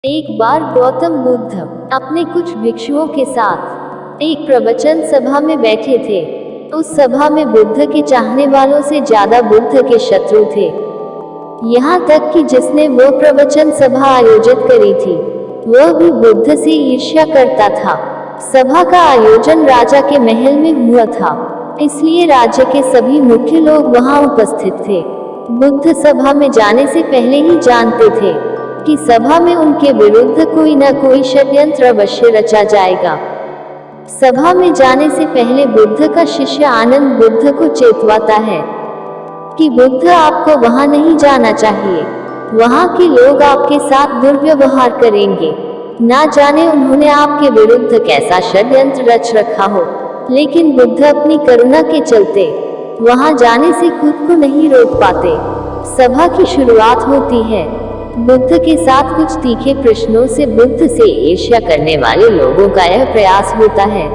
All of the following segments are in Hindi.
एक बार गौतम बुद्ध अपने कुछ भिक्षुओं के साथ एक प्रवचन सभा में बैठे थे। उस सभा में बुद्ध के चाहने वालों से ज्यादा बुद्ध के शत्रु थे। यहाँ तक कि जिसने वो प्रवचन सभा आयोजित करी थी वह भी बुद्ध से ईर्ष्या करता था। सभा का आयोजन राजा के महल में हुआ था, इसलिए राज्य के सभी मुख्य लोग वहाँ उपस्थित थे। बुद्ध सभा में जाने से पहले ही जानते थे कि सभा में उनके विरुद्ध कोई न कोई षड्यंत्र अवश्य रचा जाएगा। सभा में जाने से पहले बुद्ध का शिष्य आनंद बुद्ध को चेतवाता है कि बुद्ध आपको वहां नहीं जाना चाहिए, वहां के लोग आपके साथ दुर्व्यवहार करेंगे। ना जाने उन्होंने आपके विरुद्ध कैसा षड्यंत्र रच रखा हो, लेकिन बुद्ध अपनी करुणा के चलते वहां जाने से खुद को नहीं रोक पाते। सभा की शुरुआत होती है। बुद्ध के साथ कुछ तीखे प्रश्नों से बुद्ध से ईर्ष्या करने वाले लोगों का यह प्रयास होता है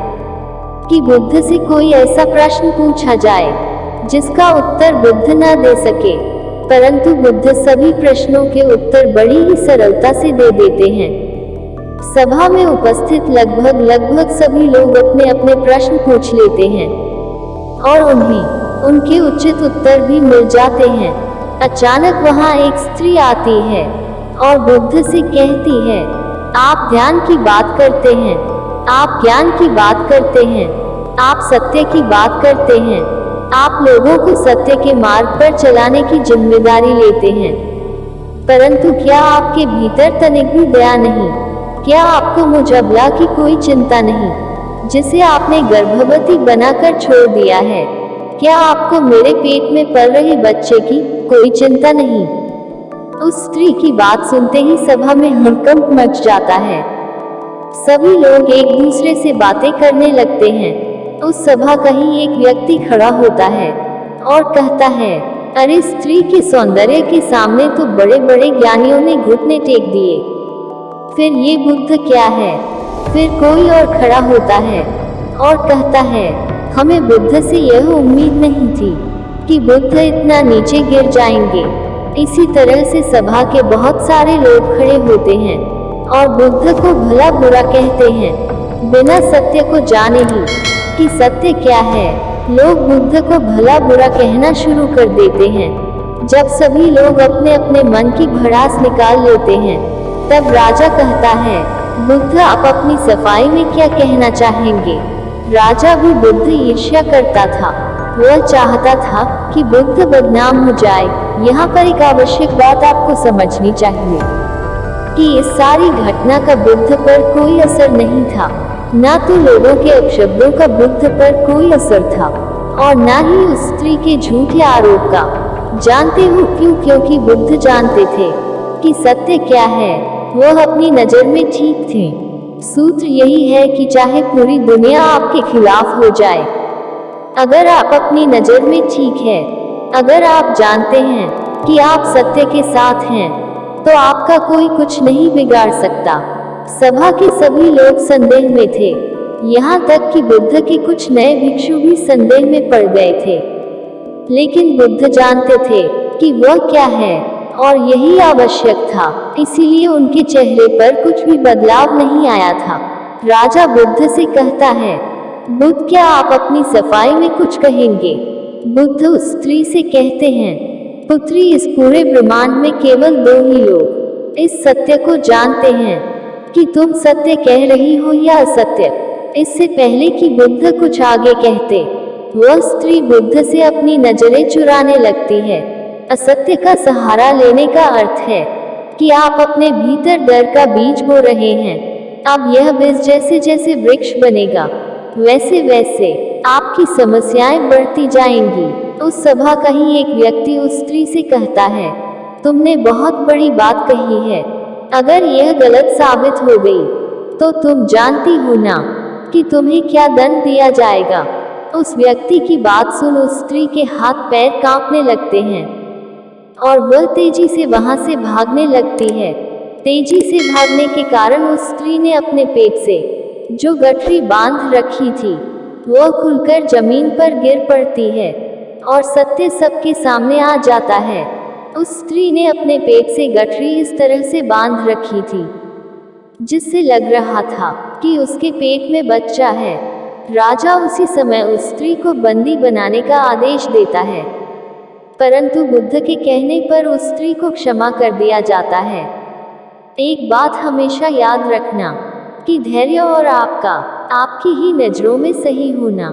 कि बुद्ध से कोई ऐसा प्रश्न पूछा जाए जिसका उत्तर बुद्ध न दे सके, परंतु बुद्ध सभी प्रश्नों के उत्तर बड़ी ही सरलता से दे देते हैं। सभा में उपस्थित लगभग सभी लोग अपने अपने प्रश्न पूछ लेते हैं और उन्हें उनके उचित उत्तर भी मिल जाते हैं। अचानक वहां एक स्त्री आती है और बुद्ध से कहती है, आप ध्यान की बात करते हैं, आप ज्ञान की बात करते हैं, आप सत्य की बात करते हैं, आप लोगों को सत्य के मार्ग पर चलाने की जिम्मेदारी लेते हैं, परंतु क्या आपके भीतर तनिक भी दया नहीं? क्या आपको मुजबला की कोई चिंता नहीं, जिसे आपने गर्भवती बनाकर छोड़ दिया है? क्या आपको मेरे पेट में पल रहे बच्चे की कोई चिंता नहीं? उस स्त्री की बात सुनते ही सभा में हड़कंप मच जाता है। सभी लोग एक दूसरे से बातें करने लगते हैं। उस सभा कहीं एक व्यक्ति खड़ा होता है और कहता है, अरे स्त्री के सौंदर्य के सामने तो बड़े बड़े ज्ञानियों ने घुटने टेक दिए, फिर ये बुद्ध क्या है? फिर कोई और खड़ा होता है और कहता है, हमें बुद्ध से यह उम्मीद नहीं थी कि बुद्ध इतना नीचे गिर जाएंगे। इसी तरह से सभा के बहुत सारे लोग खड़े होते हैं और बुद्ध को भला बुरा कहते हैं, बिना सत्य को जाने ही कि सत्य क्या है। लोग बुद्ध को भला बुरा कहना शुरू कर देते हैं। जब सभी लोग अपने अपने मन की भड़ास निकाल लेते हैं, तब राजा कहता है, बुद्ध आप अपनी सफाई में क्या कहना चाहेंगे? राजा भी बुद्ध ईर्ष्या करता था। वह चाहता था कि बुद्ध बदनाम हो जाए। यहाँ पर एक आवश्यक बात आपको समझनी चाहिए कि इस सारी घटना का बुद्ध पर कोई असर नहीं था। ना तो लोगों के अपशब्दों का बुद्ध पर कोई असर था और ना ही उस स्त्री के झूठे आरोप का। जानते हो क्यों? क्योंकि बुद्ध जानते थे कि सत्य क्या है। वह अपनी नजर में ठीक थे। सूत्र यही है कि चाहे पूरी दुनिया आपके खिलाफ हो जाए, अगर आप अपनी नजर में ठीक है, अगर आप जानते हैं कि आप सत्य के साथ हैं, तो आपका कोई कुछ नहीं बिगाड़ सकता। सभा के सभी लोग संदेह में थे, यहाँ तक कि बुद्ध के कुछ नए भिक्षु भी संदेह में पड़ गए थे। लेकिन बुद्ध जानते थे कि वह क्या है और यही आवश्यक था, इसीलिए उनके चेहरे पर कुछ भी बदलाव नहीं आया था। राजा बुद्ध से कहता है, बुद्ध क्या आप अपनी सफाई में कुछ कहेंगे? बुद्ध उस स्त्री से कहते हैं, पुत्री इस पूरे ब्रह्मांड में केवल दो ही लोग इस सत्य को जानते हैं कि तुम सत्य कह रही हो या असत्य। इससे पहले कि बुद्ध कुछ आगे कहते, वह स्त्री बुद्ध से अपनी नजरें चुराने लगती है। असत्य का सहारा लेने का अर्थ है कि आप अपने भीतर डर का बीज बो रहे हैं। अब यह बीज जैसे जैसे वृक्ष बनेगा, वैसे वैसे आपकी समस्याएं बढ़ती जाएंगी। उस सभा का ही एक व्यक्ति उस स्त्री से कहता है, तुमने बहुत बड़ी बात कही है। अगर यह गलत साबित हो गई तो तुम जानती हो ना कि तुम्हें क्या दंड दिया जाएगा। उस व्यक्ति की बात सुन उस स्त्री के हाथ पैर कांपने लगते हैं और वह तेजी से वहां से भागने लगती है। तेजी से भागने के कारण उस स्त्री ने अपने पेट से जो गठरी बांध रखी थी वह खुलकर जमीन पर गिर पड़ती है और सत्य सबके सामने आ जाता है। उस स्त्री ने अपने पेट से गठरी इस तरह से बांध रखी थी जिससे लग रहा था कि उसके पेट में बच्चा है। राजा उसी समय उस स्त्री को बंदी बनाने का आदेश देता है, परंतु बुद्ध के कहने पर उस स्त्री को क्षमा कर दिया जाता है। एक बात हमेशा याद रखना कि धैर्य और आपकी ही नजरों में सही होना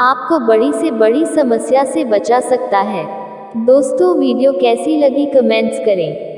आपको बड़ी से बड़ी समस्या से बचा सकता है। दोस्तों, वीडियो कैसी लगी कमेंट्स करें।